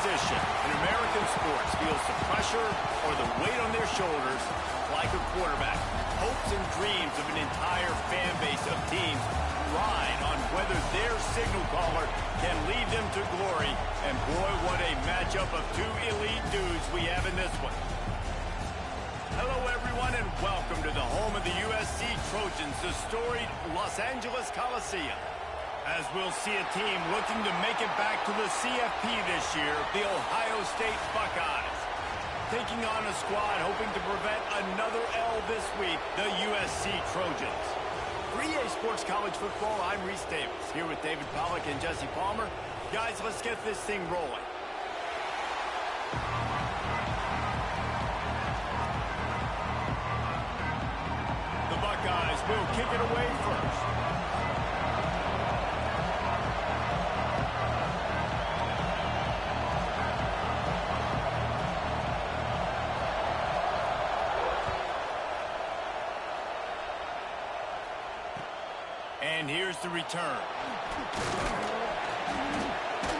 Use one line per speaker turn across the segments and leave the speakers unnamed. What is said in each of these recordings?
position in American sports feels the pressure or the weight on their shoulders like a quarterback. Hopes and dreams of an entire fan base of teams ride on whether their signal caller can lead them to glory. And boy, what a matchup of two elite dudes we have in this one. Hello, everyone, and welcome to the home of the USC Trojans, the storied Los Angeles Coliseum. As we'll see a team looking to make it back to the CFP this year, the Ohio State Buckeyes. Taking on a squad hoping to prevent another L this week, the USC Trojans. For EA Sports College Football, I'm Reese Davis, here with David Pollack and Jesse Palmer. Guys, let's get this thing rolling. The Buckeyes will kick it away first. And here's the return.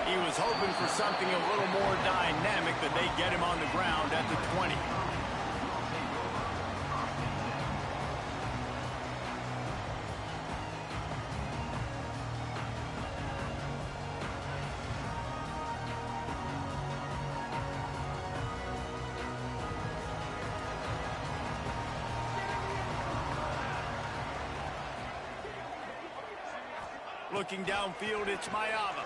He was hoping for something a little more dynamic, but they get him on the ground at the 20. Looking downfield, it's Mayava.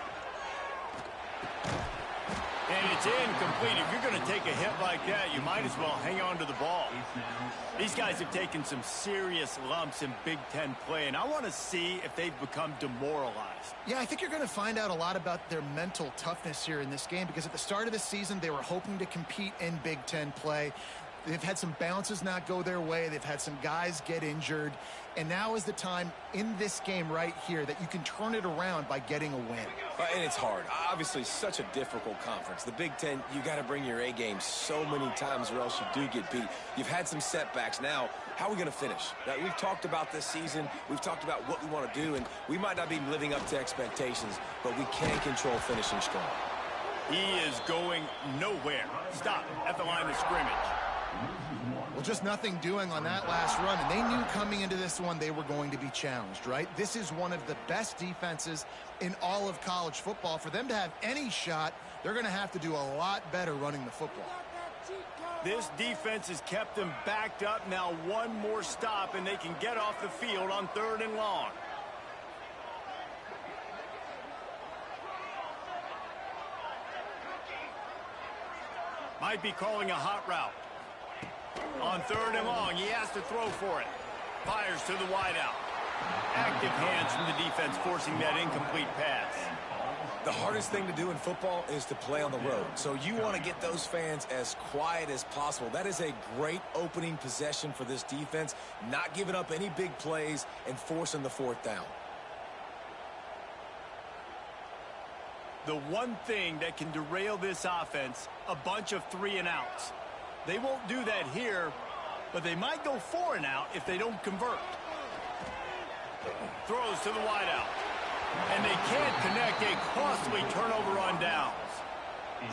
And it's incomplete. If you're going to take a hit like that, you might as well hang on to the ball. These guys have taken some serious lumps in Big Ten play, and I want to see if they've become demoralized.
Yeah, I think you're going to find out a lot about their mental toughness here in this game, because at the start of the season, they were hoping to compete in Big Ten play. They've had some bounces not go their way. They've had some guys get injured. And now is the time in this game right here that you can turn it around by getting a win.
And it's hard. Obviously, such a difficult conference. The Big Ten, you got to bring your A game so many times or else you do get beat. You've had some setbacks. Now, how are we going to finish? Now, we've talked about this season. We've talked about what we want to do, and we might not be living up to expectations, but we can control finishing strong.
He is going nowhere. Stop at the line of scrimmage.
Well, just nothing doing on that last run, and they knew coming into this one they were going to be challenged, right? This is one of the best defenses in all of college football. For them to have any shot, they're going to have to do a lot better running the football.
This defense has kept them backed up. Now one more stop, and they can get off the field on 3rd and long. Might be calling a hot route. On 3rd and long, he has to throw for it. Fires to the wideout. Active hands from the defense forcing that incomplete pass.
The hardest thing to do in football is to play on the road. So you want to get those fans as quiet as possible. That is a great opening possession for this defense. Not giving up any big plays and forcing the 4th down.
The one thing that can derail this offense, a bunch of 3 and outs. They won't do that here, but they might go 4 and out if they don't convert. Throws to the wideout. And they can't connect, a costly turnover on downs.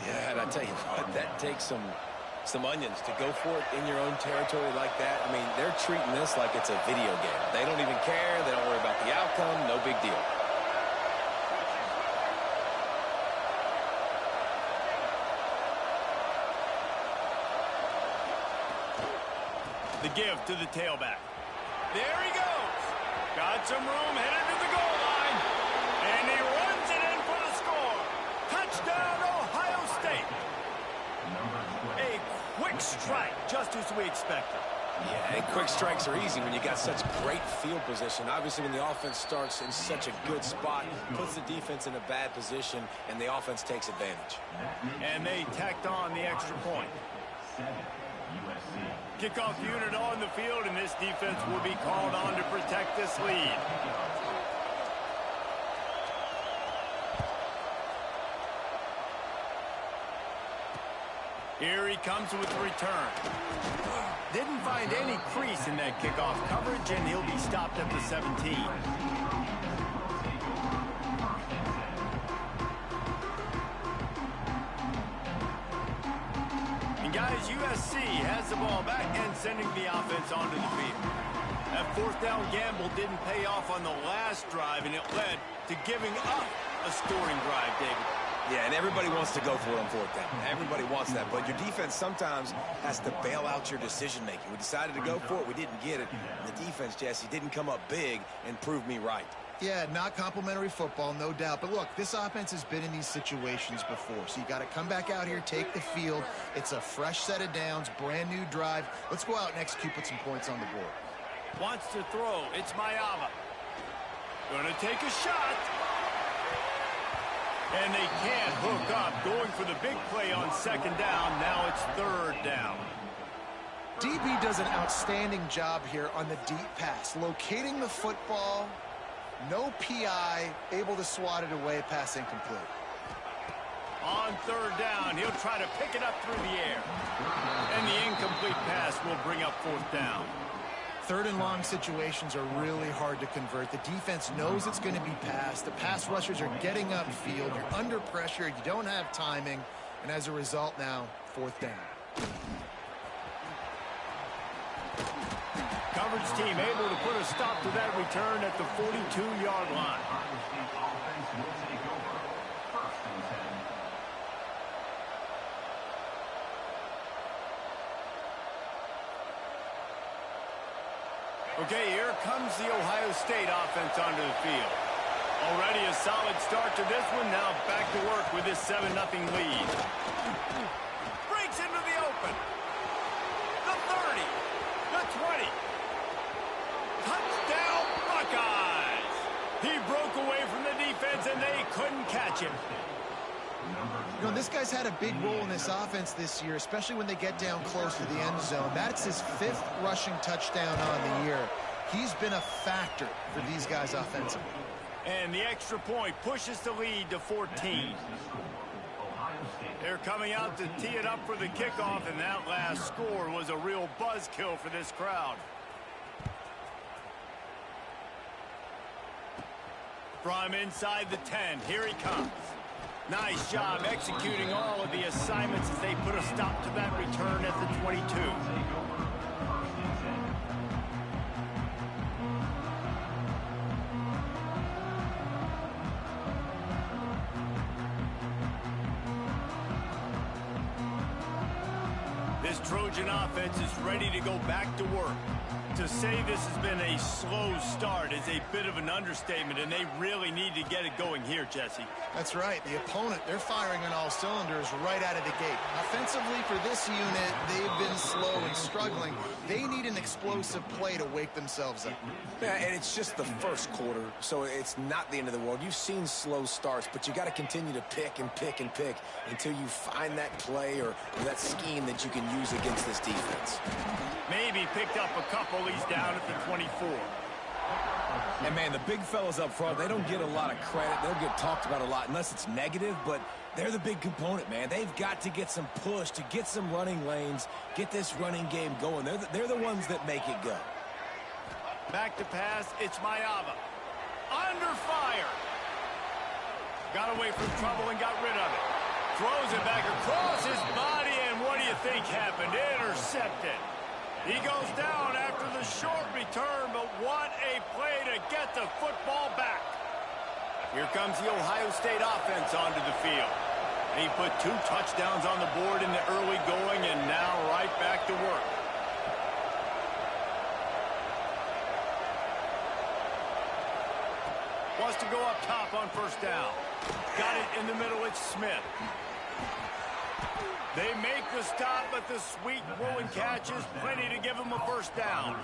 Yeah, and I tell you what, that takes some onions to go for it in your own territory like that. I mean, they're treating this like it's a video game. They don't even care. They don't worry about the outcome. No big deal.
The give to the tailback. There he goes. Got some room, headed to the goal line. And he runs it in for the score. Touchdown, Ohio State. A quick strike, just as we expected.
Yeah, and quick strikes are easy when you got such great field position. Obviously, when the offense starts in such a good spot, puts the defense in a bad position, and the offense takes advantage.
And they tacked on the extra point. Kickoff unit on the field, and this defense will be called on to protect this lead. Here he comes with the return. Didn't find any crease in that kickoff coverage, and he'll be stopped at the 17. guys, USC has the ball back and sending the offense onto the field. That fourth down gamble didn't pay off on the last drive, and it led to giving up a scoring drive, David.
Yeah, and everybody wants to go for it on fourth down. Everybody wants that, but your defense sometimes has to bail out your decision-making. We decided to go for it. We didn't get it. And the defense, Jesse, didn't come up big and prove me right.
Yeah, not complimentary football, no doubt. But look, this offense has been in these situations before. So you got to come back out here, take the field. It's a fresh set of downs, brand new drive. Let's go out and execute, put some points on the board.
Wants to throw. It's Mayava. Going to take a shot. And they can't hook up. Going for the big play on second down. Now it's third down.
DB does an outstanding job here on the deep pass. Locating the football, no PI, able to swat it away, pass incomplete.
On third down, he'll try to pick it up through the air. And the incomplete pass will bring up fourth down.
Third and long situations are really hard to convert. The defense knows it's going to be passed. The pass rushers are getting upfield. You're under pressure. You don't have timing. And as a result now, fourth down.
Coverage team able to put a stop to that return at the 42-yard line. Okay, here comes the Ohio State offense onto the field. Already a solid start to this one. Now back to work with this 7-0 lead. Breaks into the open. The 30. The 20. Touchdown, Buckeyes! He broke away from the defense, and they couldn't catch him.
You know, this guy's had a big role in this offense this year, especially when they get down close to the end zone. That's his 5th rushing touchdown on the year. He's been a factor for these guys offensively.
And the extra point pushes the lead to 14. They're coming out to tee it up for the kickoff, and that last score was a real buzzkill for this crowd. From inside the 10, here he comes. Nice job executing all of the assignments as they put a stop to that return at the 22. This Trojan offense is ready to go back to work. To say this has been a slow start is a bit of an understatement, and they really need to get it going here, Jesse.
That's right. The opponent, they're firing on all cylinders right out of the gate. Offensively, for this unit, they've been slow and struggling. They need an explosive play to wake themselves up.
Yeah, and it's just the first quarter, so it's not the end of the world. You've seen slow starts, but you got to continue to pick and pick and pick until you find that play or that scheme that you can use against this defense.
Maybe picked up a couple. He's down at the 24.
And, man, the big fellas up front, they don't get a lot of credit. They'll get talked about a lot unless it's negative, but they're the big component, man. They've got to get some push, to get some running lanes, get this running game going. They're the ones that make it go.
Back to pass. It's Mayava. Under fire. Got away from trouble and got rid of it. Throws it back across his body, and what do you think happened? Intercepted. He goes down after the short return, but what a play to get the football back. Here comes the Ohio State offense onto the field. He put 2 touchdowns on the board in the early going, and now right back to work. Wants to go up top on first down. Got it in the middle. It's Smith. They make the stop, but the sweet rolling catch is plenty to give them a first down.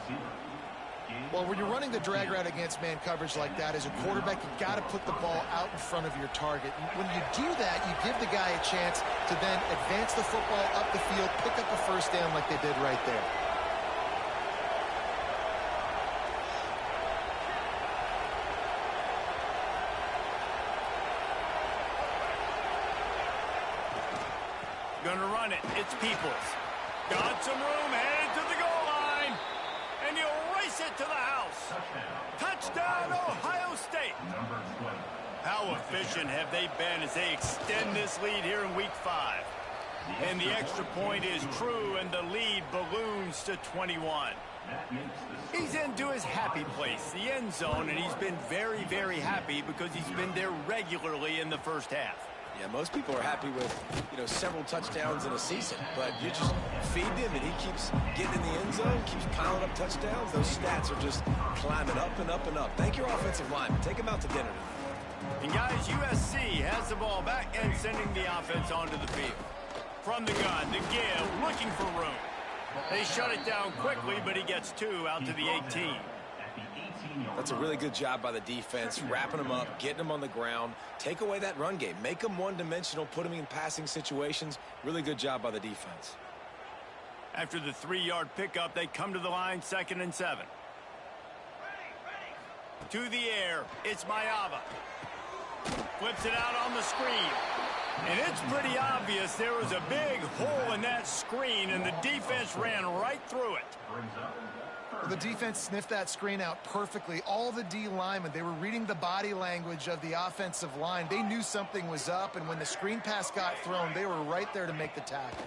Well, when you're running the drag route against man coverage like that, as a quarterback, you got to put the ball out in front of your target. And when you do that, you give the guy a chance to then advance the football up the field, pick up a first down like they did right there.
Gonna run it. It's Peoples. Got some room, headed to the goal line. And he'll race it to the house. Touchdown, Ohio State. How efficient have they been as they extend this lead here in Week 5? And the extra point is true, and the lead balloons to 21. He's into his happy place, the end zone, and he's been very, very happy because he's been there regularly in the first half.
Yeah, most people are happy with, several touchdowns in a season, but you just feed him and he keeps getting in the end zone, keeps piling up touchdowns. Those stats are just climbing up and up and up. Thank your offensive lineman. Take him out to dinner tonight.
And guys, USC has the ball back and sending the offense onto the field. From the gun, the give, looking for room. They shut it down quickly, but he gets 2 out to the 18.
That's a really good job by the defense, wrapping them up, getting them on the ground. Take away that run game. Make them one-dimensional, put them in passing situations. Really good job by the defense.
After the 3-yard pickup, they come to the line, 2nd and 7. To the air, it's Mayava. Flips it out on the screen. And it's pretty obvious there was a big hole in that screen, and the defense ran right through it.
Well, the defense sniffed that screen out perfectly. All the D linemen, they were reading the body language of the offensive line. They knew something was up, and when the screen pass got thrown, they were right there to make the tackle.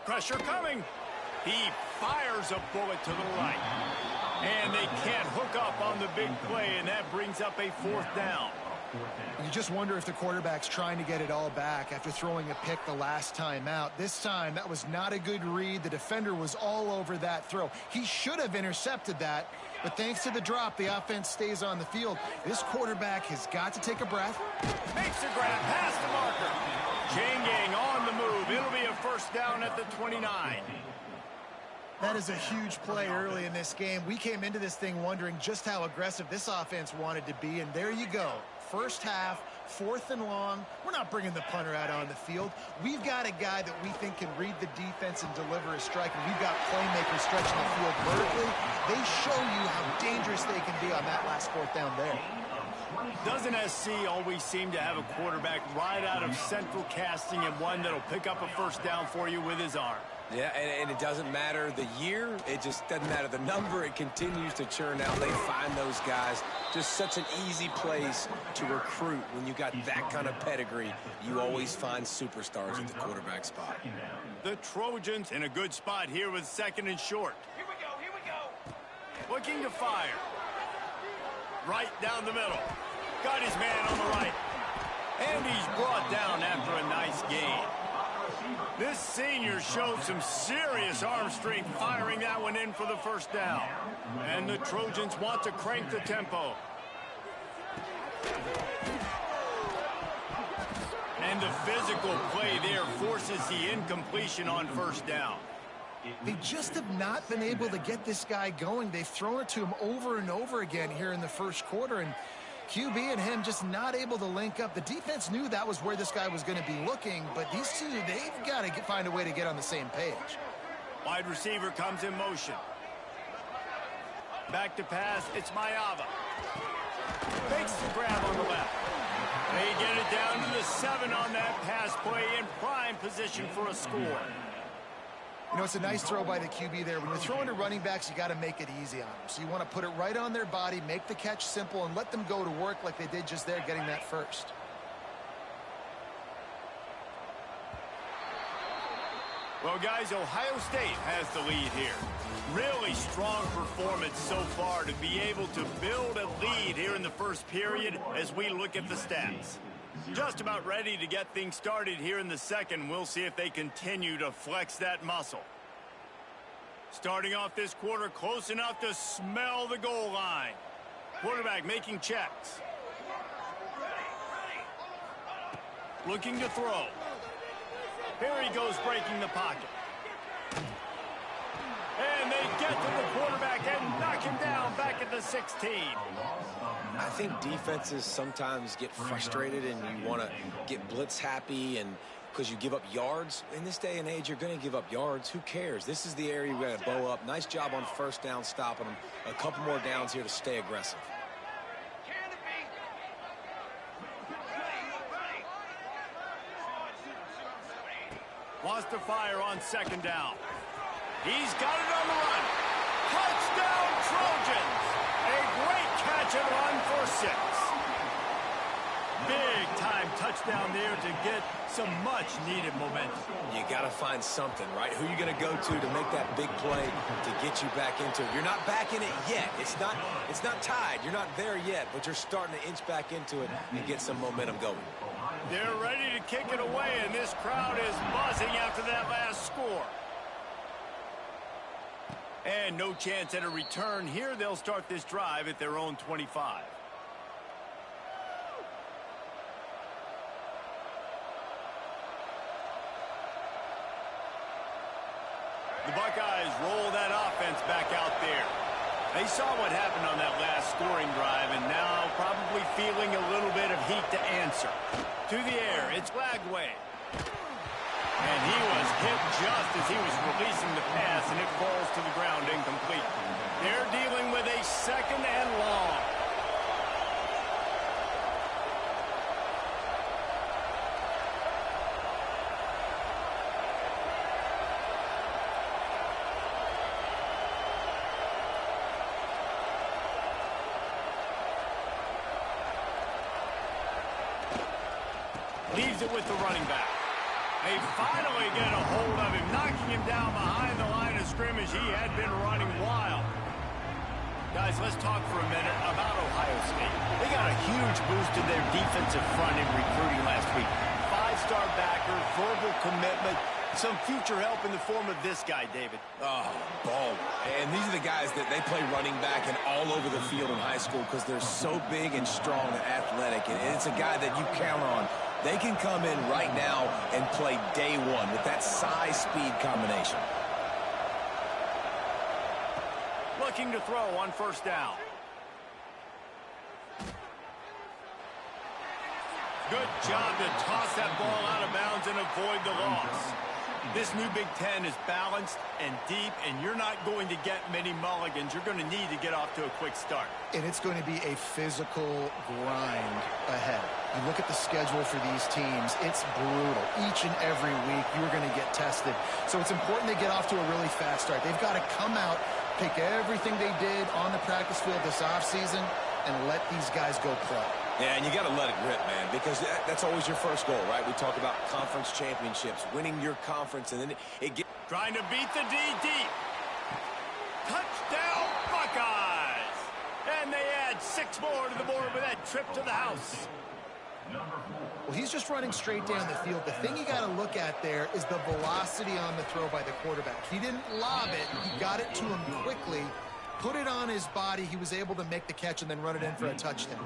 Pressure coming. He fires a bullet to the right. And they can't hook up on the big play, and that brings up a 4th down.
You just wonder if the quarterback's trying to get it all back after throwing a pick the last time out. This time, that was not a good read. The defender was all over that throw. He should have intercepted that, but thanks to the drop, the offense stays on the field. This quarterback has got to take a breath.
Makes a grab past the marker. Chain gang on the move. It'll be a 1st down at the 29.
That is a huge play early in this game. We came into this thing wondering just how aggressive this offense wanted to be, and there you go. First half, 4th and long. We're not bringing the punter out on the field. We've got a guy that we think can read the defense and deliver a strike, and we've got playmakers stretching the field vertically. They show you how dangerous they can be on that last 4th down there.
Doesn't SC always seem to have a quarterback right out of central casting and one that'll pick up a 1st down for you with his arm?
Yeah, and it doesn't matter the year. It just doesn't matter the number. It continues to churn out. They find those guys. Just such an easy place to recruit when you got that kind of pedigree. You always find superstars at the quarterback spot.
The Trojans in a good spot here with 2nd and short.
Here we go.
Looking to fire. Right down the middle. Got his man on the right. And he's brought down after a nice gain. This senior showed some serious arm strength firing that one in for the 1st down. And the Trojans want to crank the tempo. And the physical play there forces the incompletion on 1st down.
They just have not been able to get this guy going. They've thrown it to him over and over again here in the 1st quarter, and QB and him just not able to link up. The defense knew that was where this guy was going to be looking, but these two, they've got to find a way to get on the same page.
Wide receiver comes in motion. Back to pass, it's Mayava. Makes the grab on the left. They get it down to the 7 on that pass play in prime position for a score.
You know, it's a nice throw by the QB there. When you're throwing to running backs, you got to make it easy on them. So you want to put it right on their body, make the catch simple, and let them go to work like they did just there, getting that first.
Well, guys, Ohio State has the lead here. Really strong performance so far to be able to build a lead here in the 1st period as we look at the stats. Just about ready to get things started here in the 2nd. We'll see if they continue to flex that muscle. Starting off this quarter close enough to smell the goal line. Quarterback making checks. Looking to throw. Here he goes breaking the pocket. And they get to the quarterback and knock him down back at the 16.
I think defenses sometimes get frustrated and you want to get blitz happy and because you give up yards. In this day and age, you're going to give up yards. Who cares? This is the area we're going to bow up. Nice job on 1st down stopping them. A couple more downs here to stay aggressive.
Wants to fire on 2nd down. He's got it on the run. Touchdown, Trojans. A great catch and run for 6. Big-time touchdown there to get some much-needed momentum.
You got to find something, right? Who are you going to go to make that big play to get you back into it? You're not back in it yet. It's not tied. You're not there yet, but you're starting to inch back into it and get some momentum going.
They're ready to kick it away, and this crowd is buzzing after that last score. And no chance at a return here. They'll start this drive at their own 25. The Buckeyes roll that offense back out there. They saw what happened on that last scoring drive, and now probably feeling a little bit of heat to answer. To the air, it's Lagway. And he was hit just as he was releasing the pass, and it falls to the ground incomplete. They're dealing with a second and long. Leaves it with the running back. They finally get a hold of him, knocking him down behind the line of scrimmage. He had been running wild. Guys, let's talk for a minute about Ohio State. They got a huge boost in their defensive front in recruiting last week. Five-star backer, verbal commitment, some future help in the form of this guy, David.
Oh, ball. And these are the guys that they play running back and all over the field in high school because they're so big and strong and athletic. And it's a guy that you count on. They can come in right now and play day one with that size-speed combination.
Looking to throw on first down. Good job to toss that ball out of bounds and avoid the loss. This new Big Ten is balanced and deep, and you're not going to get many mulligans. You're going to need to get off to a quick start.
And it's going to be a physical grind ahead. You look at the schedule for these teams, it's brutal. Each and every week, you're going to get tested. So it's important they get off to a really fast start. They've got to come out, pick everything they did on the practice field this offseason, and let these guys go play.
Yeah, and you got to let it rip, man, because that's always your first goal, right? We talk about conference championships, winning your conference, and then it gets...
Trying to beat the D deep. Touchdown, Buckeyes! And they add 6 more to the board with that trip to the house.
Well, he's just running straight down the field. The thing you got to look at there is the velocity on the throw by the quarterback. He didn't lob it. He got it to him quickly, put it on his body. He was able to make the catch and then run it in for a touchdown.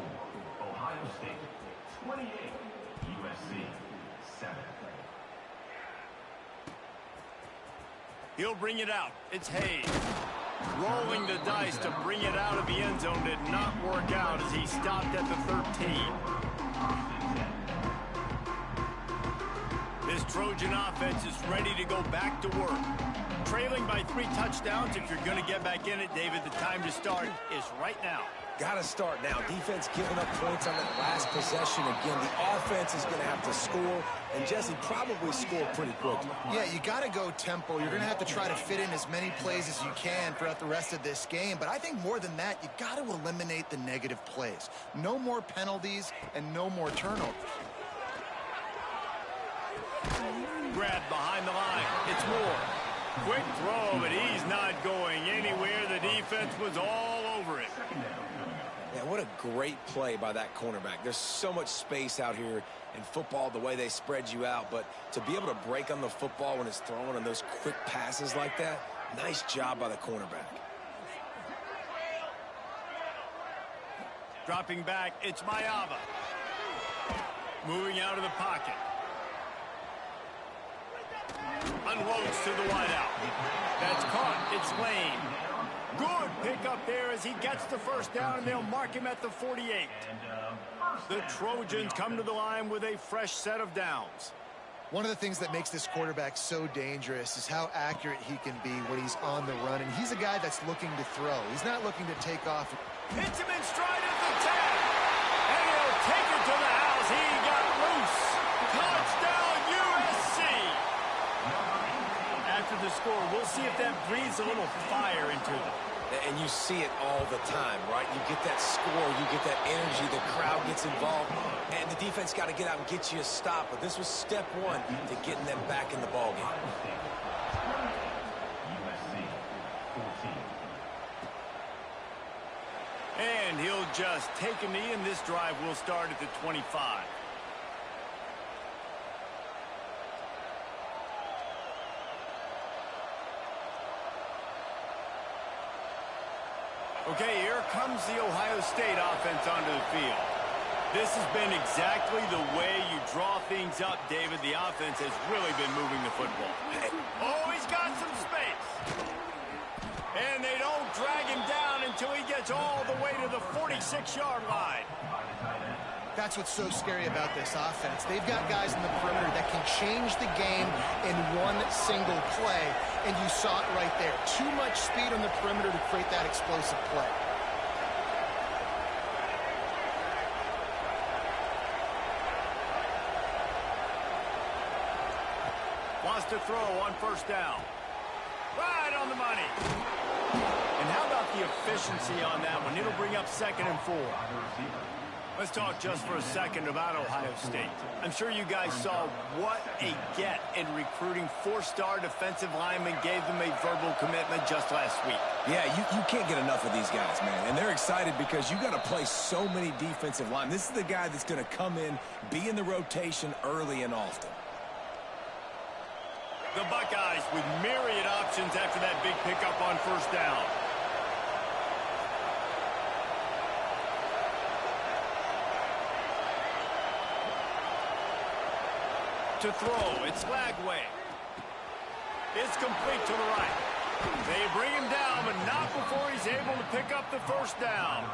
Ohio State, 28, USC, 7.
He'll bring it out. It's Hayes. Rolling the dice to bring it out of the end zone did not work out as he stopped at the 13. This Trojan offense is ready to go back to work. Trailing by 3 touchdowns. If you're going to get back in it, David, the time to start is right now.
Got to start now. Defense giving up points on that last possession. Again, the offense is going to have to score, and Jesse probably score pretty quickly.
Yeah, you got to go tempo. You're going to have to try to fit in as many plays as you can throughout the rest of this game. But I think more than that, you got to eliminate the negative plays. No more penalties and no more turnovers.
Grab behind the line. It's Moore. Quick throw, but he's not going anywhere. The defense was all over it.
Yeah, what a great play by that cornerback. There's so much space out here in football, the way they spread you out. But to be able to break on the football when it's thrown on those quick passes like that, nice job by the cornerback.
Dropping back, it's Mayava. Moving out of the pocket. Unloads to the wideout. That's caught. It's Lane. Good pickup there as he gets the first down, and they'll mark him at the 48. The Trojans come to the line with a fresh set of downs.
One of the things that makes this quarterback so dangerous is how accurate he can be when he's on the run. And he's a guy that's looking to throw. He's not looking to take off.
Hits him in stride at the 10. And he'll take it to the house. He got loose. Touchdown, USC. After the score, we'll see if that breathes a little fire into them.
And you see it all the time, right? You get that score, you get that energy, the crowd gets involved, and the defense got to get out and get you a stop. But this was step one to getting them back in the ballgame.
USC 14.
And he'll just take a knee, and this drive will start at the 25. Okay, here comes the Ohio State offense onto the field. This has been exactly the way you draw things up, David. The offense has really been moving the football. Oh, he's got some space. And they don't drag him down until he gets all the way to the 46-yard line.
That's what's so scary about this offense. They've got guys in the perimeter that can change the game in one single play, and you saw it right there. Too much speed on the perimeter to create that explosive play.
Wants to throw on first down. Right on the money. And how about the efficiency on that one? It'll bring up 2nd and 4. Let's talk just for a second about Ohio State. I'm sure you guys saw what a get in recruiting. 4-star defensive linemen gave them a verbal commitment just last week.
Yeah, you can't get enough of these guys, man. And they're excited because you got to play so many defensive linemen. This is the guy that's going to come in, be in the rotation early and often.
The Buckeyes with myriad options after that big pickup on first down. To throw, it's Lagway. It's complete to the right. They bring him down, but not before he's able to pick up the first down.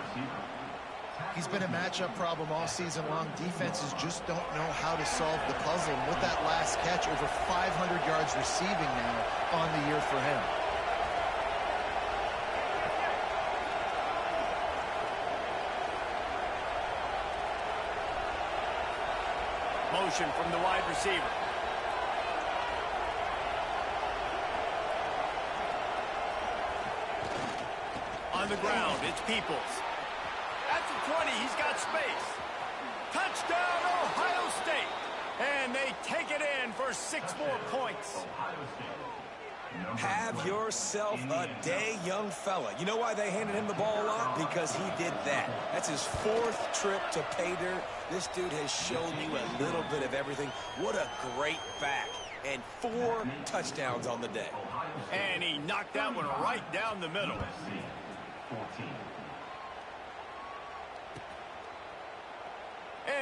He's been a matchup problem all season long. Defenses just don't know how to solve the puzzle. And with that last catch, over 500 yards receiving now on the year for him.
Motion from the wide receiver. On the ground, it's Peoples. At the 20, he's got space. Touchdown, Ohio State. And they take it in for 6 more points.
Have yourself a day, young fella. You know why they handed him the ball a lot? Because he did that. That's his 4th trip to pay dirt. This dude has shown you a little bit of everything. What a great back. And 4 touchdowns on the day.
And he knocked that one right down the middle.
14.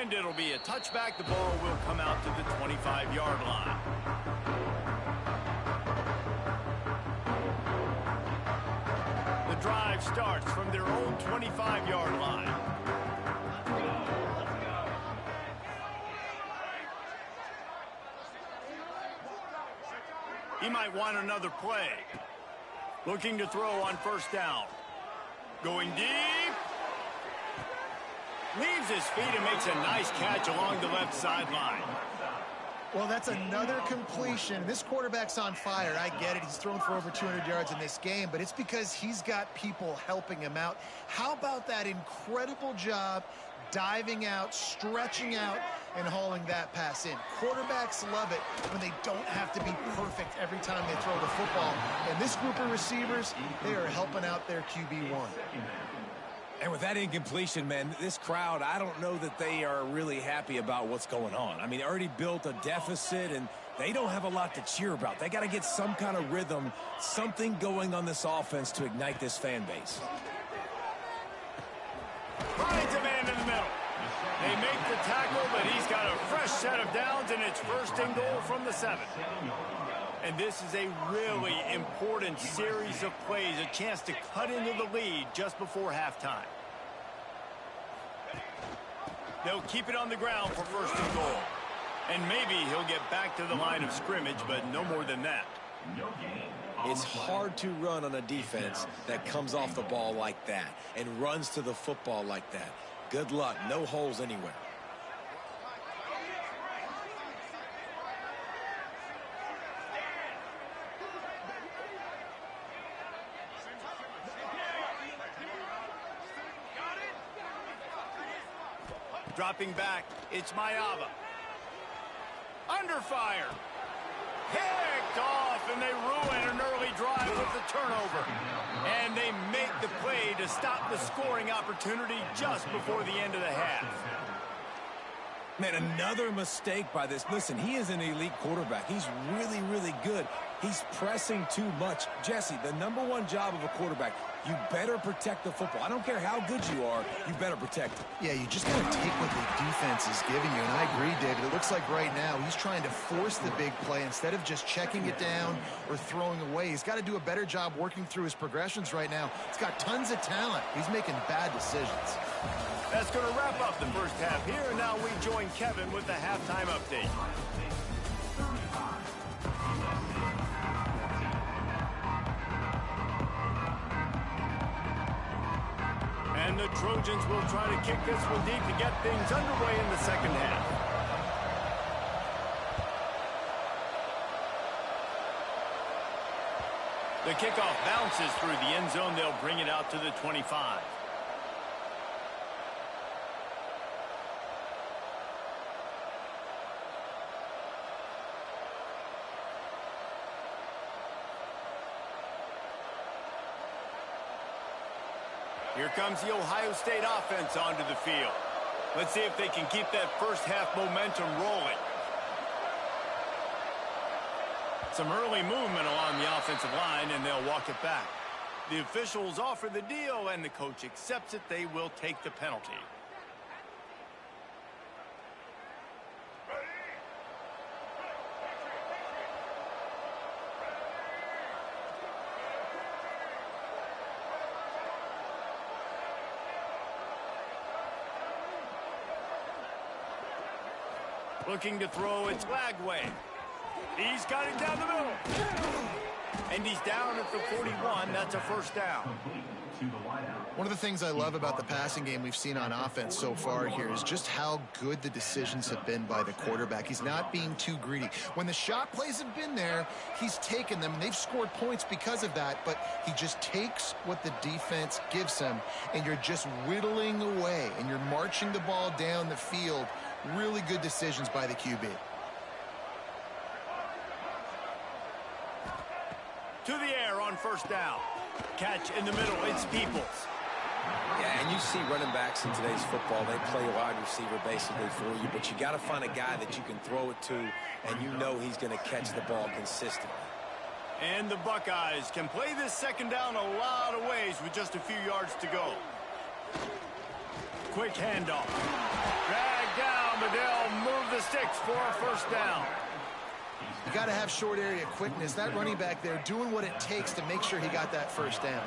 And it'll be a touchback. The ball will come out to the 25-yard line. The drive starts from their own 25-yard line. He might want another play. Looking to throw on first down. Going deep. Leaves his feet and makes a nice catch along the left sideline.
Well, that's another completion. This quarterback's on fire. I get it. He's thrown for over 200 yards in this game, but it's because he's got people helping him out. How about that incredible job diving out, stretching out, and hauling that pass in? Quarterbacks love it when they don't have to be perfect every time they throw the football. And this group of receivers, they are helping out their QB1.
And with that incompletion, man, this crowd, I don't know that they are really happy about what's going on. I mean, already built a deficit, and they don't have a lot to cheer about. They got to get some kind of rhythm, something going on this offense to ignite this fan base.
Finds a man in the middle. They make the tackle, but he's got a fresh set of downs, and it's 1st and goal from the 7. And this is a really important series of plays, a chance to cut into the lead just before halftime. They'll keep it on the ground for 1st and goal. And maybe he'll get back to the line of scrimmage, but no more than that.
It's hard to run on a defense that comes off the ball like that and runs to the football like that. Good luck. No holes anywhere.
Dropping back, it's Mayava. Under fire. Picked off, and they ruin an early drive with the turnover. And they make the play to stop the scoring opportunity just before the end of the half.
Man, another mistake by this. Listen, he is an elite quarterback. He's really, really good. He's pressing too much. Jesse, the #1 job of a quarterback, you better protect the football. I don't care how good you are, you better protect it.
Yeah, you just got to take what the defense is giving you. And I agree, David. It looks like right now he's trying to force the big play instead of just checking it down or throwing away. He's got to do a better job working through his progressions right now. He's got tons of talent. He's making bad decisions.
That's going to wrap up the first half here. And now we join Kevin with the halftime update. And the Trojans will try to kick this one deep to get things underway in the second half. The kickoff bounces through the end zone. They'll bring it out to the 25. Here comes the Ohio State offense onto the field. Let's see if they can keep that first half momentum rolling. Some early movement along the offensive line, and they'll walk it back. The officials offer the deal, and the coach accepts it. They will take the penalty. Looking to throw, it's Lagway. He's got it down the middle. And he's down at the 41. That's a first down.
One of the things I love about the passing game we've seen on offense so far here is just how good the decisions have been by the quarterback. He's not being too greedy. When the shot plays have been there, he's taken them. They've scored points because of that, but he just takes what the defense gives him, and you're just whittling away, and you're marching the ball down the field. Really good decisions by the QB.
To the air on first down. Catch in the middle. It's Peoples.
Yeah, and you see running backs in today's football, they play wide receiver basically for you, but you got to find a guy that you can throw it to, and you know he's going to catch the ball consistently.
And the Buckeyes can play this second down a lot of ways with just a few yards to go. Quick handoff. Drag down, but they'll move the sticks for a first down.
You got to have short area quickness. That running back there doing what it takes to make sure he got that first down.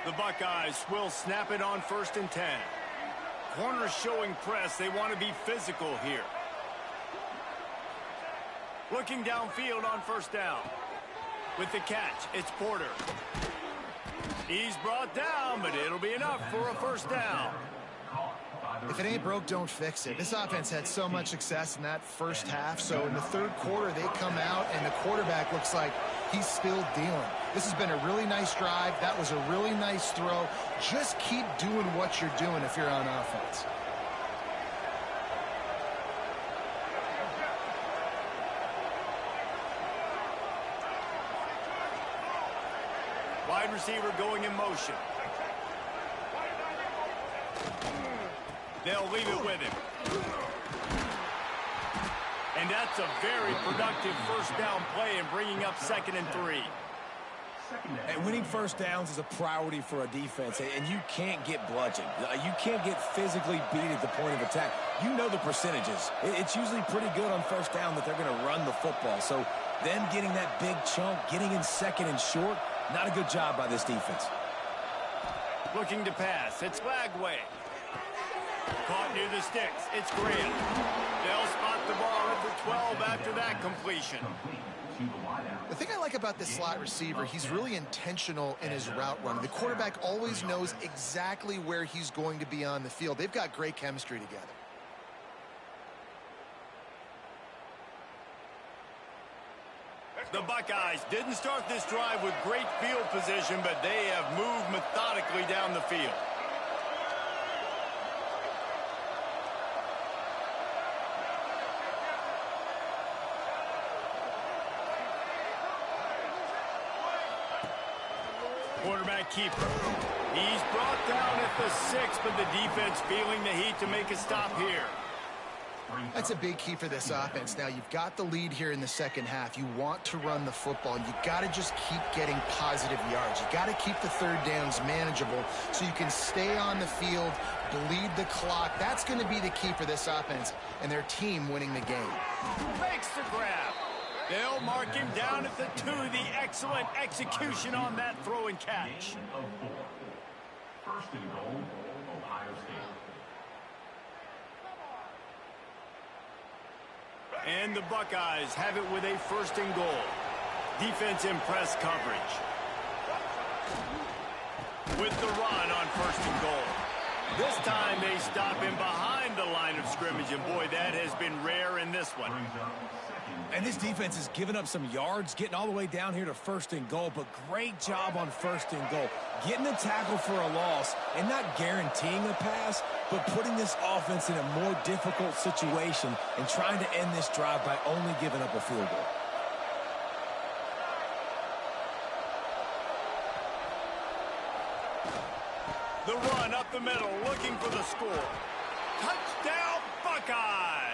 The Buckeyes will snap it on 1st and 10. Corners showing press. They want to be physical here. Looking downfield on first down. With the catch, it's Porter. He's brought down, but it'll be enough for a first down.
If it ain't broke, don't fix it. This offense had so much success in that first half, so in the third quarter, they come out, and the quarterback looks like he's still dealing. This has been a really nice drive. That was a really nice throw. Just keep doing what you're doing if you're on offense.
Wide receiver going in motion. They'll leave it with him. And that's a very productive first down play and bringing up 2nd and 3.
And winning first downs is a priority for a defense, and you can't get bludgeoned. You can't get physically beat at the point of attack. You know the percentages. It's usually pretty good on first down that they're going to run the football. So them getting that big chunk, getting in 2nd and short, not a good job by this defense.
Looking to pass. It's Lagway. Caught near the sticks. It's Grant. They'll spot the ball at the 12 after that completion.
The thing I like about this slot receiver, he's really intentional in his route run. The quarterback always knows exactly where he's going to be on the field. They've got great chemistry together.
The Buckeyes didn't start this drive with great field position, but they have moved methodically down the field. Quarterback keeper. He's brought down at the 6, but the defense feeling the heat to make a stop here.
That's a big key for this offense. Now, you've got the lead here in the second half. You want to run the football. You got to just keep getting positive yards. You got to keep the third downs manageable so you can stay on the field, bleed the clock. That's going to be the key for this offense and their team winning the game.
Makes the grab. They'll mark him down at the 2. The excellent execution on that throw and catch.
Gain of 4. First and goal, Ohio State.
And the Buckeyes have it with a first and goal. Defense in press coverage. With the run on first and goal. This time they stop him behind the line of scrimmage, and boy, that has been rare in this one.
And this defense has given up some yards, getting all the way down here to first and goal, but great job on first and goal. Getting a tackle for a loss and not guaranteeing a pass, but putting this offense in a more difficult situation and trying to end this drive by only giving up a field goal.
The run up the middle, looking for the score. Touchdown, Buckeyes!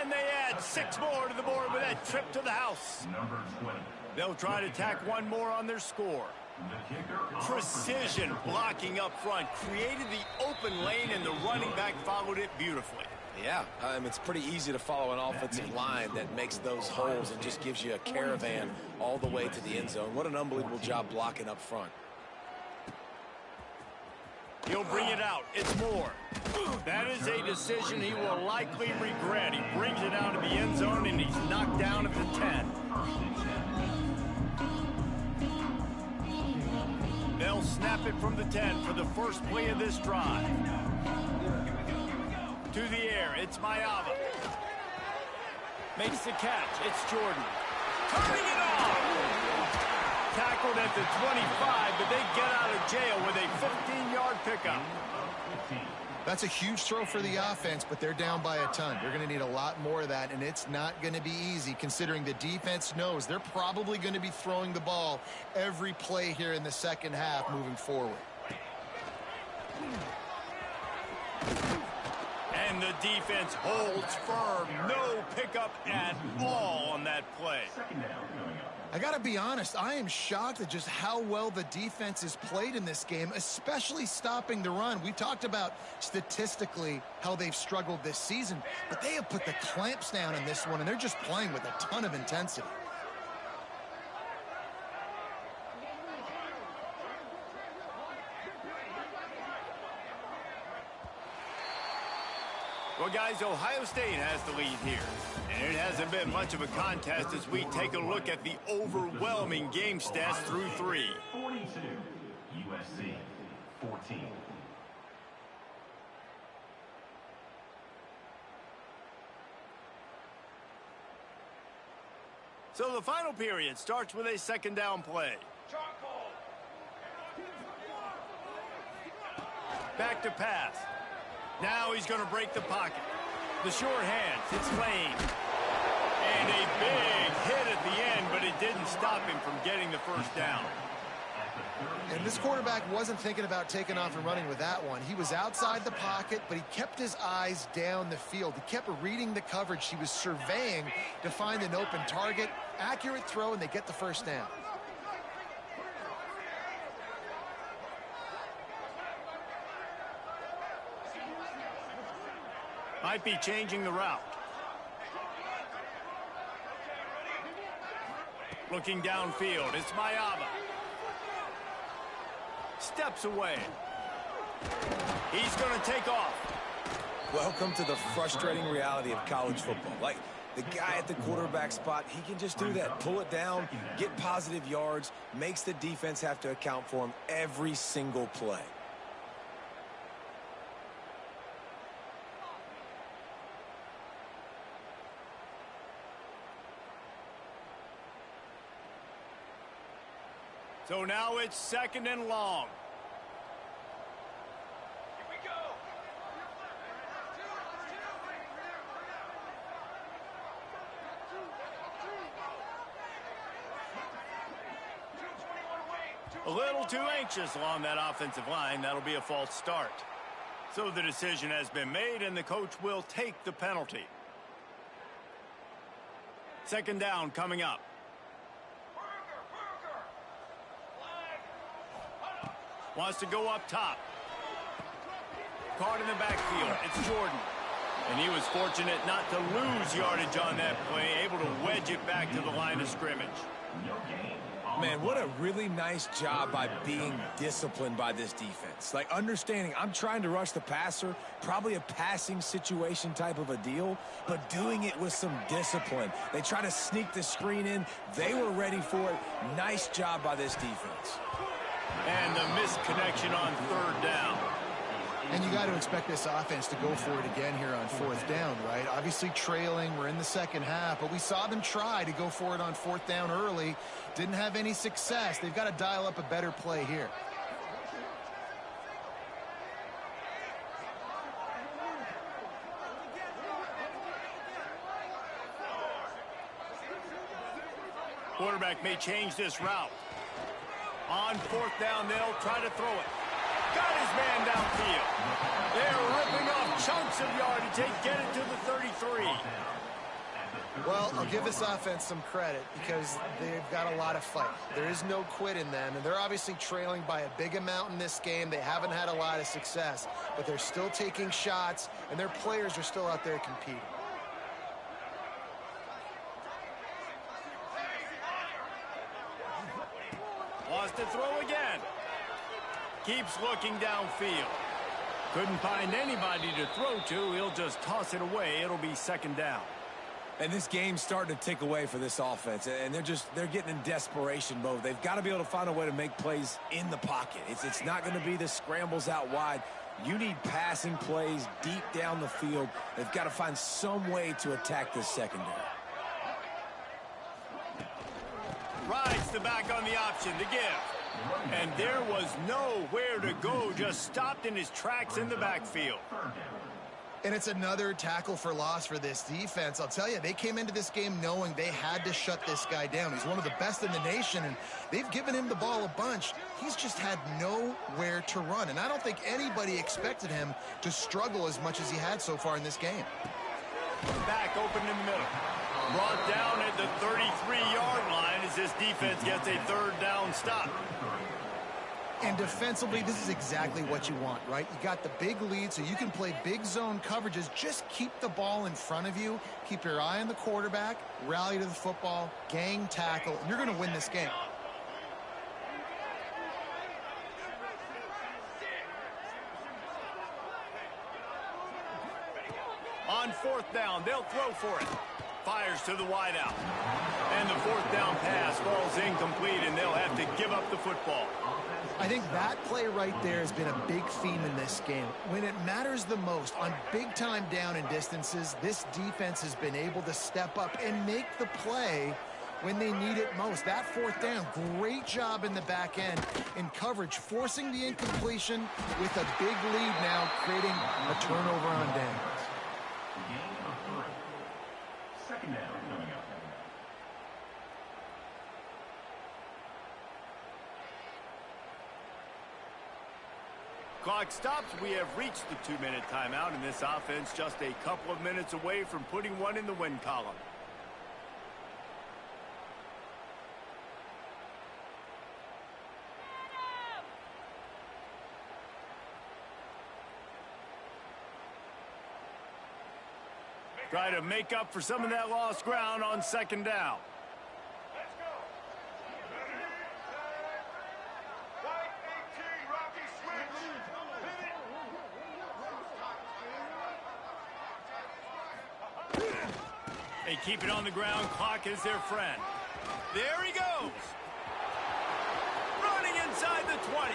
And they add 6 more to the board with that trip to the house.
Number 20.
They'll try to tack 1 more on their score.
The kicker,
Precision blocking up front created the open lane, and the running back followed it beautifully.
Yeah, it's pretty easy to follow an offensive line that makes those holes and just gives you a caravan all the way to the end zone. What an unbelievable job blocking up front.
He'll bring it out. It's more. That is a decision he will likely regret. He brings it out of the end zone, and he's knocked down at the 10. They'll snap it from the 10 for the first play of this drive. To the air, it's Mayava. Makes the catch. It's Jordan. Turning it off! Tackled at the 25, but they get out of jail with a 15-yard pickup.
That's a huge throw for the offense, but they're down by a ton. They're going to need a lot more of that, and it's not going to be easy considering the defense knows they're probably going to be throwing the ball every play here in the second half moving forward.
And the defense holds firm. No pickup at all on that play.
I got to be honest, I am shocked at just how well the defense has played in this game, especially stopping the run. We talked about statistically how they've struggled this season, but they have put the clamps down in this one, and they're just playing with a ton of intensity.
Well, guys, Ohio State has the lead here. And it hasn't been much of a contest as we take a look at the overwhelming game stats through 3.
42. USC 14.
So the final period starts with a second down play. Back to pass. Now he's going to break the pocket. The short hands, it's Lane. And a big hit at the end, but it didn't stop him from getting the first down.
And this quarterback wasn't thinking about taking off and running with that one. He was outside the pocket, but he kept his eyes down the field. He kept reading the coverage. He was surveying to find an open target. Accurate throw, and they get the first down.
Might be changing the route. Looking downfield, it's Mayava. Steps away. He's going to take off.
Welcome to the frustrating reality of college football. Like, the guy at the quarterback spot, he can just do that. Pull it down, get positive yards, makes the defense have to account for him every single play.
So now it's second and long.
Here we go.
A little too anxious along that offensive line. That'll be a false start. So the decision has been made, and the coach will take the penalty. Second down coming up. Wants to go up top. Caught in the backfield. It's Jordan. And he was fortunate not to lose yardage on that play, able to wedge it back to the line of scrimmage.
Man, what a really nice job by being disciplined by this defense. Like, understanding I'm trying to rush the passer, probably a passing situation type of a deal, but doing it with some discipline. They try to sneak the screen in. They were ready for it. Nice job by this defense.
And the missed connection on third down.
And you got to expect this offense to go for it again here on fourth down, right? Obviously trailing, we're in the second half, but we saw them try to go for it on fourth down early. Didn't have any success. They've got to dial up a better play here.
Quarterback may change this route. On fourth down, they'll try to throw it. Got his man downfield. They're ripping off chunks of yardage. They get it to the 33.
Well, I'll give this offense some credit because they've got a lot of fight. There is no quit in them, and they're obviously trailing by a big amount in this game. They haven't had a lot of success, but they're still taking shots, and their players are still out there competing.
Wants to throw again. Keeps looking downfield. Couldn't find anybody to throw to. He'll just toss it away. It'll be second down.
And this game's starting to tick away for this offense, and they're getting in desperation mode. They've got to be able to find a way to make plays in the pocket. It's not going to be the scrambles out wide. You need passing plays deep down the field. They've got to find some way to attack this secondary.
Rides the back on the option to give. And there was nowhere to go, just stopped in his tracks in the backfield.
And it's another tackle for loss for this defense. I'll tell you, they came into this game knowing they had to shut this guy down. He's one of the best in the nation, and they've given him the ball a bunch. He's just had nowhere to run, and I don't think anybody expected him to struggle as much as he had so far in this game.
Back open in the middle. Brought down at the 33-yard line as this defense gets a third down stop.
And defensively, this is exactly what you want, right? You got the big lead, so you can play big zone coverages. Just keep the ball in front of you. Keep your eye on the quarterback. Rally to the football. Gang tackle. And you're going to win this game.
On fourth down, they'll throw for it. Fires to the wideout. And the fourth down pass falls incomplete, and they'll have to give up the football.
I think that play right there has been a big theme in this game. When it matters the most, on big-time down and distances, this defense has been able to step up and make the play when they need it most. That fourth down, great job in the back end in coverage, forcing the incompletion with a big lead now, creating a turnover on downs.
Second down coming up.
Clock stops. We have reached the 2-minute timeout, and this offense just a couple of minutes away from putting one in the win column. Try to make up for some of that lost ground on second down.
Let's go. White 18, Rocky switch.
They keep it on the ground. Clock is their friend. There he goes. Running inside the 20.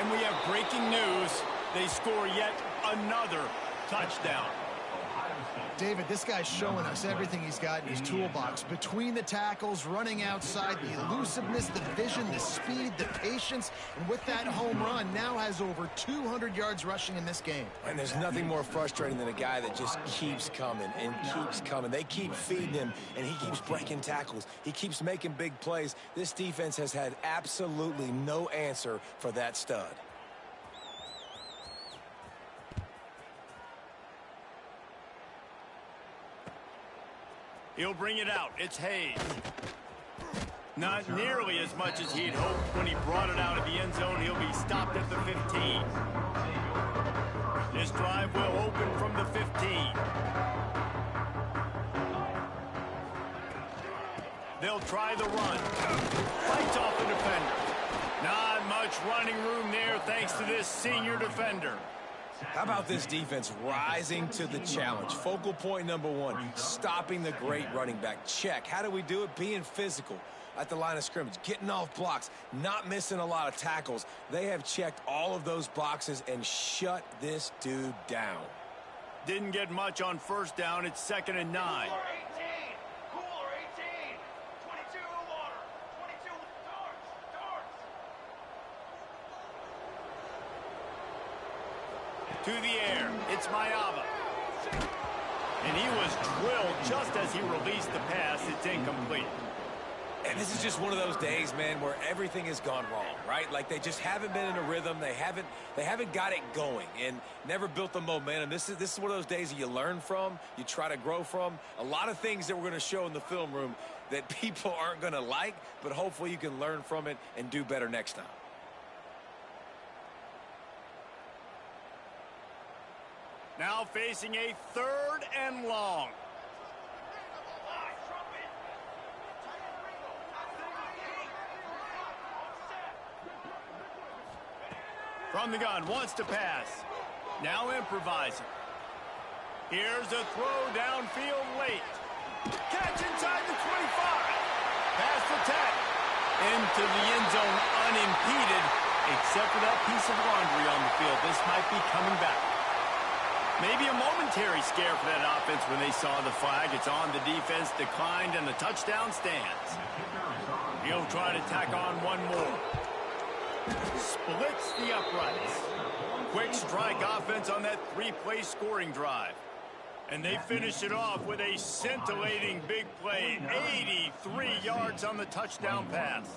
And we have breaking news. They score yet another touchdown.
Ohio State
David, this guy's showing us everything he's got in his toolbox. Between the tackles, running outside, the elusiveness, the vision, the speed, the patience, and with that home run, now has over 200 yards rushing in this game.
And there's nothing more frustrating than a guy that just keeps coming and keeps coming. They keep feeding him, and he keeps breaking tackles. He keeps making big plays. This defense has had absolutely no answer for that stud.
He'll bring it out. It's Hayes. Not nearly as much as he'd hoped when he brought it out of the end zone. He'll be stopped at the 15. This drive will open from the 15. They'll try the run. Fights off the defender. Not much running room there thanks to this senior defender.
How about this defense rising to the challenge? Focal point number one, stopping the great running back. Check. How do we do it? Being physical at the line of scrimmage, getting off blocks, not missing a lot of tackles. They have checked all of those boxes and shut this dude down.
Didn't get much on first down. It's 2nd and 9.
Cooler 18. Cooler 18. 22 water. 22 darts.
To the air. It's Mayava. And he was drilled just as he released the pass. It's incomplete.
And this is just one of those days, man, where everything has gone wrong, right? Like they just haven't been in a rhythm. They haven't got it going and never built the momentum. This is one of those days that you learn from, you try to grow from. A lot of things that we're going to show in the film room that people aren't going to like, but hopefully you can learn from it and do better next time.
Now facing a 3rd and long. From the gun, wants to pass. Now improvising. Here's a throw downfield late. Catch inside the 25. Past the 10. Into the end zone unimpeded, except for that piece of laundry on the field. This might be coming back. Maybe a momentary scare for that offense when they saw the flag. It's on. The defense declined, and the touchdown stands. He'll try to tack on one more. Splits the uprights. Quick strike offense on that 3-play scoring drive. And they finish it off with a scintillating big play. 83 yards on the touchdown pass.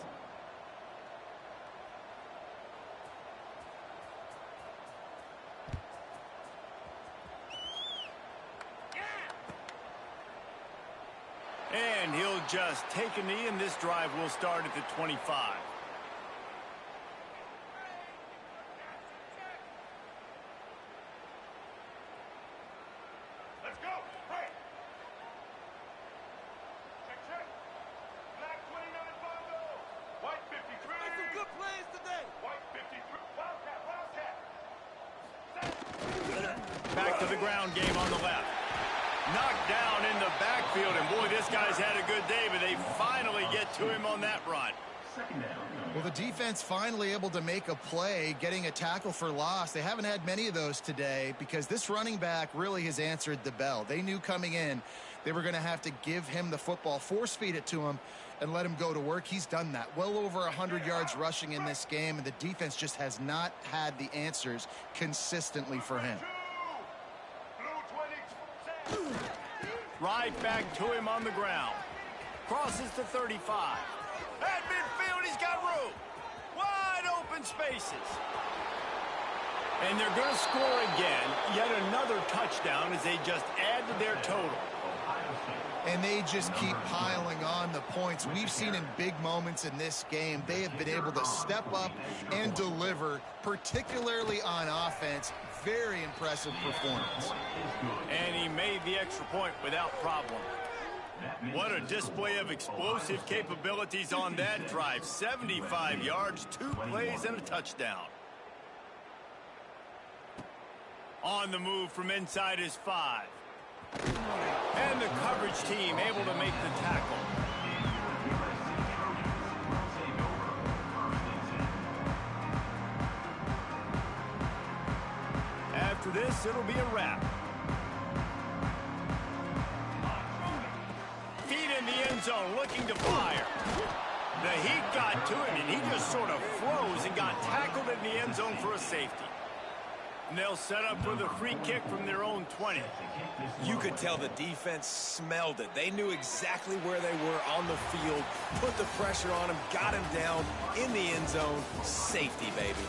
And he'll just take a knee, and this drive will start at the 25.
Let's go. Right. Check. Black 29 Bongo. White 53.
Make some good plays today.
White 53. Wildcat.
Back to the ground game on the left. Knocked down in the backfield, and boy, this guy's had a good day, but they finally get to him on that run.
Well, the defense finally able to make a play, getting a tackle for loss. They haven't had many of those today because this running back really has answered the bell. They knew coming in they were going to have to give him the football, force feed it to him, and let him go to work. He's done that. Well over 100 yards rushing in this game, and the defense just has not had the answers consistently for him.
Right back to him on the ground. Crosses to 35. At midfield, he's got room. Wide open spaces. And they're going to score again. Yet another touchdown as they just add to their total.
And they just keep piling on the points. We've seen in big moments in this game, they have been able to step up and deliver, particularly on offense. Very impressive performance.
And he made the extra point without problem. What a display of explosive capabilities on that drive. 75 yards, 2 plays, and a touchdown. On the move from inside his 5. And the coverage team able to make the tackle. After this, it'll be a wrap. end zone looking to fire. The heat got to him, and he just sort of froze and got tackled in the end zone for a safety. And they'll set up for the free kick from their own 20.
You could tell the defense smelled it. They knew exactly where they were on the field, put the pressure on him, got him down in the end zone. Safety, baby.